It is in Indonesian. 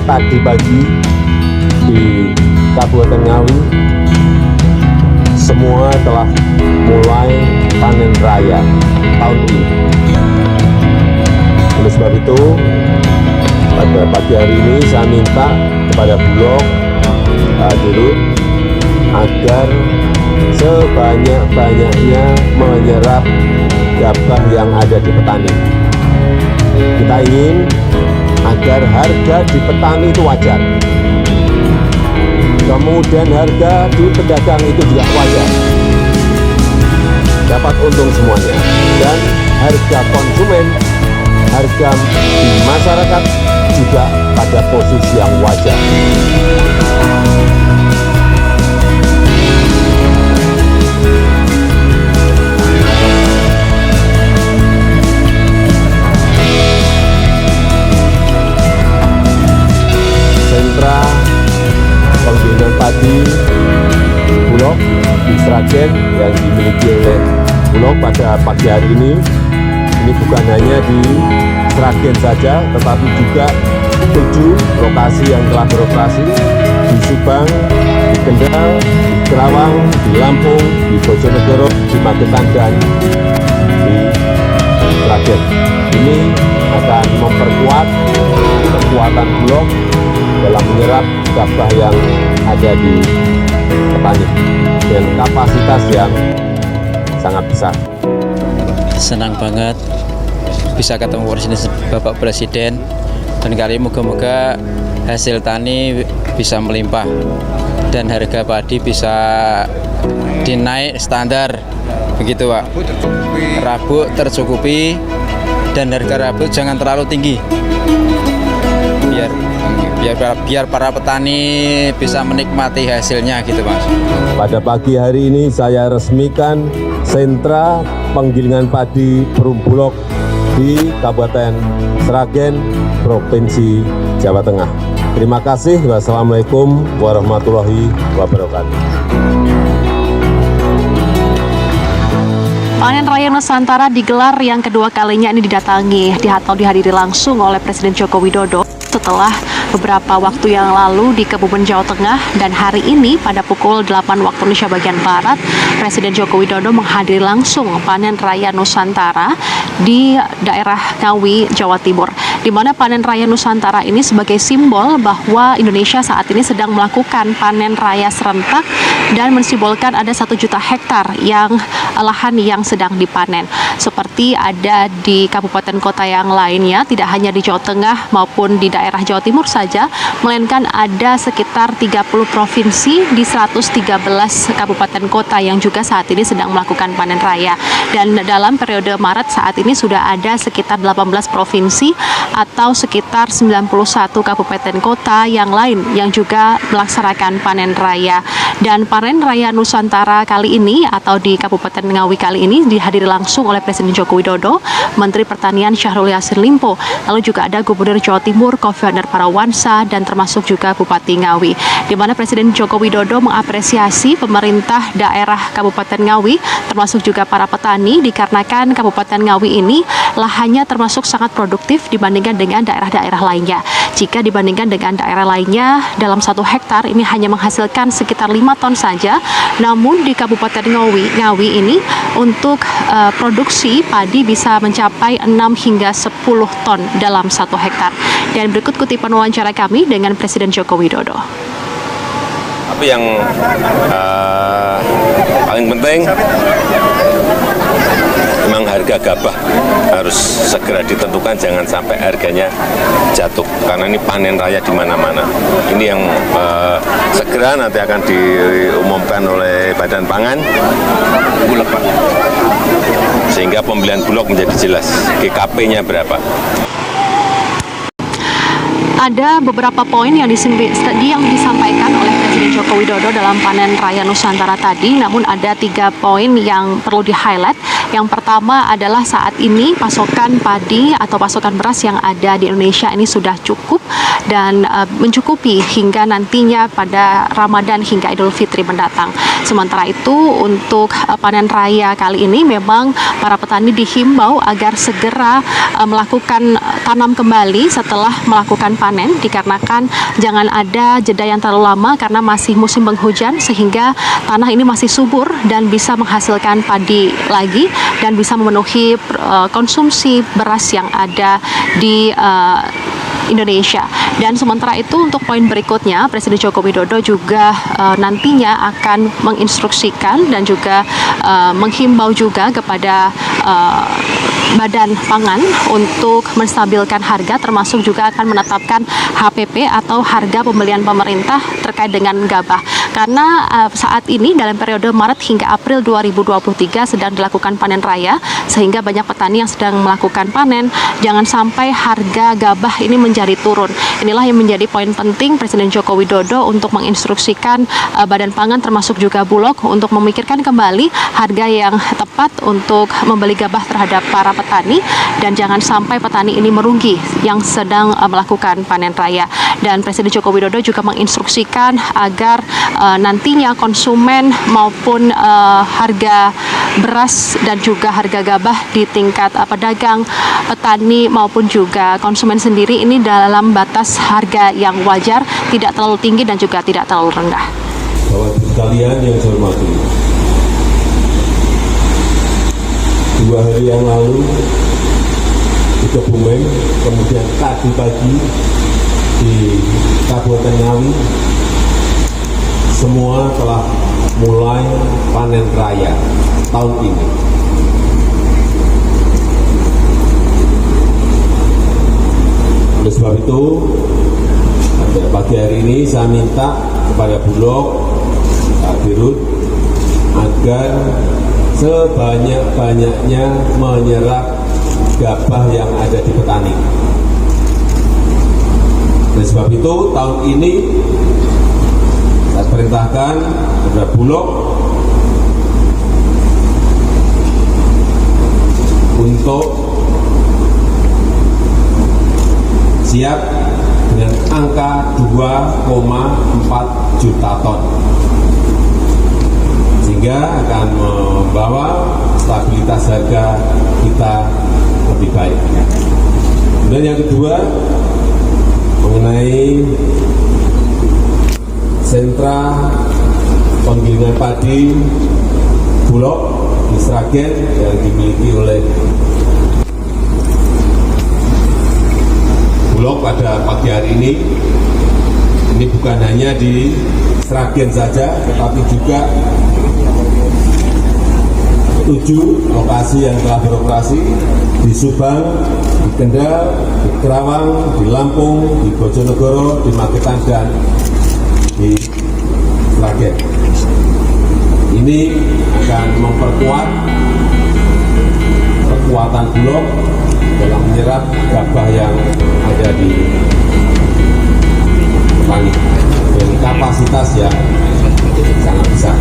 tadi pagi di Kabupaten Ngawi semua telah mulai panen raya tahun ini. Oleh sebab itu, pada pagi hari ini saya minta kepada Bulog dulu agar sebanyak-banyaknya menyerap gabah yang ada di petani. Kita ingin agar harga di petani itu wajar. Kemudian harga di pedagang itu juga wajar. Dapat untung semuanya. Dan harga konsumen, harga di masyarakat juga pada posisi yang wajar. Sentra penggilingan padi Bulog di Sragen yang dimiliki oleh Bulog pada pagi hari ini bukan hanya di Sragen saja, tetapi juga 7 lokasi yang telah beroperasi di Subang, di Kendal, di Kerawang, di Lampung, di Bojonegoro, di Magetan, dan di Sragen. Ini akan memperkuat kekuatan Bulog dalam menyerap gabah yang ada di petani dengan kapasitas yang sangat besar. Senang banget bisa ketemu Bapak Presiden, dan kali ini moga-moga hasil tani bisa melimpah dan harga padi bisa dinaik standar begitu Pak. Rabuk tercukupi dan harga rabuk jangan terlalu tinggi biar para petani bisa menikmati hasilnya gitu Mas. Pada pagi hari ini saya resmikan sentra penggilingan padi Perum Bulog di Kabupaten Sragen, Provinsi Jawa Tengah. Terima kasih. Wassalamualaikum warahmatullahi wabarakatuh. Panen Raya Nusantara digelar yang kedua kalinya ini didatangi atau dihadiri langsung oleh Presiden Joko Widodo setelah beberapa waktu yang lalu di Kebumen, Jawa Tengah, dan hari ini pada pukul 8 waktu Indonesia bagian Barat, Presiden Joko Widodo menghadiri langsung Panen Raya Nusantara di daerah Ngawi, Jawa Timur, di mana Panen Raya Nusantara ini sebagai simbol bahwa Indonesia saat ini sedang melakukan panen raya serentak dan mensimbolkan ada 1 juta hektar yang lahan yang sedang dipanen. Seperti ada di kabupaten kota yang lainnya, tidak hanya di Jawa Tengah maupun di daerah Jawa Timur saja, melainkan ada sekitar 30 provinsi di 113 kabupaten kota yang juga saat ini sedang melakukan panen raya. Dan dalam periode Maret saat ini sudah ada sekitar 18 provinsi atau sekitar 91 kabupaten kota yang lain yang juga melaksanakan panen raya. Dan Panen Raya Nusantara kali ini atau di Kabupaten Ngawi kali ini dihadiri langsung oleh Presiden Joko Widodo, Menteri Pertanian Syahrul Yassin Limpo, lalu juga ada Gubernur Jawa Timur Kofianur Parawansa, dan termasuk juga Bupati Ngawi, di mana Presiden Joko Widodo mengapresiasi pemerintah daerah Kabupaten Ngawi termasuk juga para petani dikarenakan Kabupaten Ngawi ini lahannya termasuk sangat produktif dibandingkan dengan daerah-daerah lainnya. Jika dibandingkan dengan daerah lainnya, dalam 1 hektar ini hanya menghasilkan sekitar 5 ton saja, namun di Kabupaten Ngawi ini untuk produksi padi bisa mencapai 6 hingga 10 ton dalam 1 hektar. Dan berikut kutipan wawancara kami dengan Presiden Joko Widodo. Tapi yang paling penting memang harga gabah harus segera ditentukan, jangan sampai harganya jatuh karena ini panen raya di mana-mana. Ini yang segera nanti akan diumumkan oleh Badan Pangan Bulog, Pak. Sehingga pembelian Bulog menjadi jelas GKP-nya berapa. Ada beberapa poin yang disampaikan oleh Presiden Joko Widodo dalam Panen Raya Nusantara tadi, namun ada 3 poin yang perlu di-highlight. Yang pertama adalah saat ini pasokan padi atau pasokan beras yang ada di Indonesia ini sudah cukup dan mencukupi hingga nantinya pada Ramadan hingga Idul Fitri mendatang. Sementara itu untuk panen raya kali ini memang para petani dihimbau agar segera melakukan tanam kembali setelah melakukan panen panen dikarenakan jangan ada jeda yang terlalu lama karena masih musim penghujan sehingga tanah ini masih subur dan bisa menghasilkan padi lagi dan bisa memenuhi konsumsi beras yang ada di Indonesia. Dan sementara itu untuk poin berikutnya, Presiden Joko Widodo juga nantinya akan menginstruksikan dan juga menghimbau juga kepada Badan Pangan untuk menstabilkan harga, termasuk juga akan menetapkan HPP atau harga pembelian pemerintah terkait dengan gabah. Karena saat ini dalam periode Maret hingga April 2023 sedang dilakukan panen raya, sehingga banyak petani yang sedang melakukan panen. Jangan sampai harga gabah ini menjadi turun. Inilah yang menjadi poin penting Presiden Joko Widodo untuk menginstruksikan Badan Pangan termasuk juga Bulog untuk memikirkan kembali harga yang tepat untuk membeli gabah terhadap para petani dan jangan sampai petani ini merugi yang sedang melakukan panen raya. Dan Presiden Joko Widodo juga menginstruksikan agar nantinya konsumen maupun harga beras dan juga harga gabah di tingkat pedagang, petani maupun juga konsumen sendiri ini dalam batas harga yang wajar, tidak terlalu tinggi dan juga tidak terlalu rendah. Bapak Ibu sekalian yang saya hormati, 2 hari yang lalu di Kebumen, kemudian tadi pagi di Kabupaten Ngawi, semua telah mulai panen raya tahun ini. Oleh sebab itu, pada pagi hari ini saya minta kepada Bulog, Pak Dirut, agar sebanyak-banyaknya menyerap gabah yang ada di petani. Oleh sebab itu, tahun ini saya perintahkan kepada Bulog untuk siap dengan angka 2,4 juta ton, sehingga akan membawa stabilitas harga kita lebih baik. Dan yang kedua, mengenai sentra penggilingan padi Bulog di Sragen yang dimiliki oleh Bulog pada pagi hari ini bukan hanya di Sragen saja, tetapi juga 7 lokasi yang telah beroperasi di Subang, di Kendal, di Kerawang, di Lampung, di Bojonegoro, di Magetan, dan di Sragen. Ini akan memperkuat kekuatan Bulog dalam menyerap gabah yang ada di petani dengan kapasitas yang sangat besar.